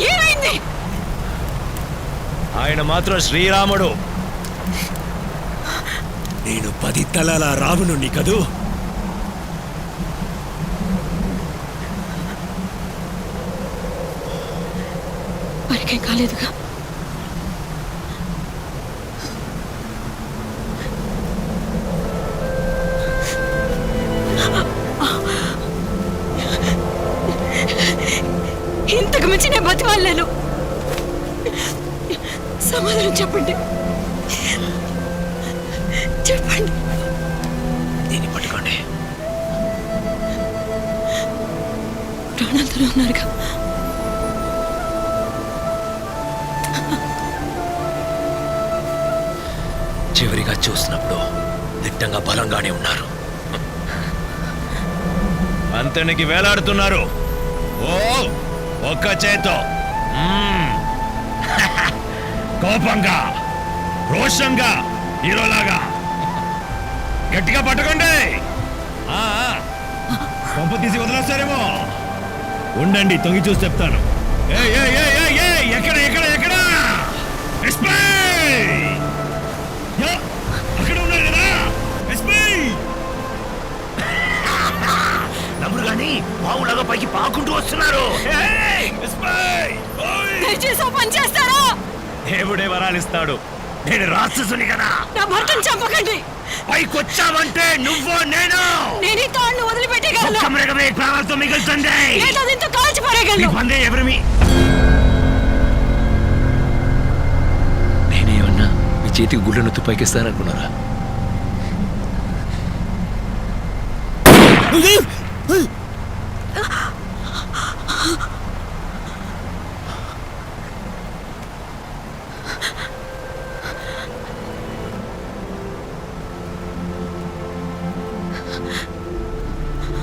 ఏమైంది? ఆయన మాత్రం శ్రీరాముడు. నేను 10 తలల రావణుణ్ణి కదూ. మరికేం కాలేదుగా? ఇంతకు మించి నేను బతిమాలను. సమాధానం చెప్పండి, చెప్పండి. దీన్ని పట్టుకోండి. ప్రాణాలతో ఉన్నారుగా? చివరిగా చూసినప్పుడు దిట్టంగా బలంగానే ఉన్నారు. అంతనికి వేలాడుతున్నారు. ఓ ఒక్క చేతో కోపంగా, రోషంగా, హీరోలాగా గట్టిగా పట్టుకోండి. పంపు తీసి వదిలేస్తారేమో. ఉండండి, తొంగి చూసి చెప్తాను. ఎక్కడ ఎక్కడ ఎక్కడ అక్కడ ఉన్నారు కదా. నమ్ముడు గాని పావులాగా పైకి పాకుంటూ వస్తున్నారు. పని చేస్తారా? దేవుడే వరాలిస్తాడు. నేను రాక్షసుని కదా. నా భర్తను చంపకండి. పైకొచ్చావంటే నువ్వు నేను ఈ తాడును వదిలిపెట్టగలను. ప్రాణాలతో మిగులుతుంది. కాల్చి పడగలను. ఎవరిమి నేనేమన్నా మీ చేతికి గుళ్ళ నొత్తు పైకిస్తాననుకున్నారా?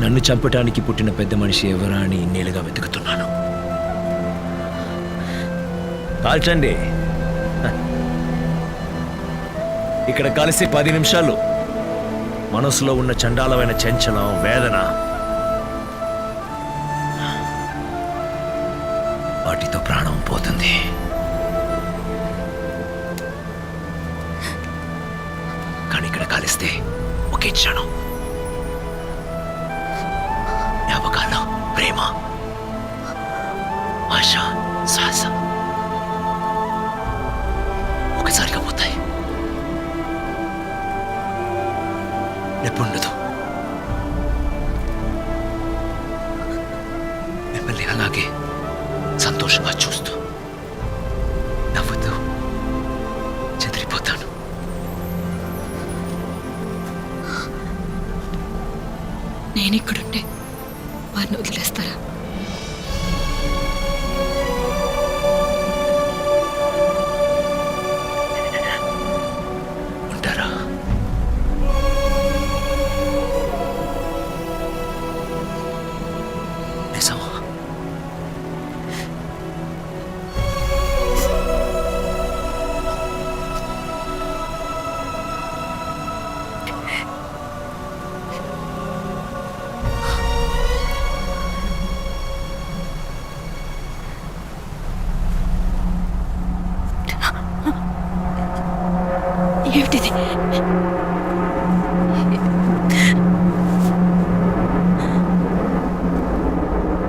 నన్ను చంపటానికి పుట్టిన పెద్ద మనిషి ఎవరా అని ఇన్నేళ్ళుగా వెతుకుతున్నాను. కాల్చండి. ఇక్కడ కలిసి 10 నిమిషాలు మనసులో ఉన్న చండాలమైన చంచలం, వేదన వాటితో ప్రాణం పోతుంది. కానీ ఇక్కడ కలిస్తే ఒకే క్షణం జ్ఞాపకాలు, ప్రేమ, ఆశ, శ్వాస ఒకసారిగా పోతాయి. ఎప్పుడుండదు. మిమ్మల్ని అలాగే సంతోషంగా చూస్తూ నవ్వుతూ చెదిరిపోతాను. నేనిక్కడుంటే వారిని వదిలేస్తారా? ఉంటారా? నిజమా? ఏమిటిది?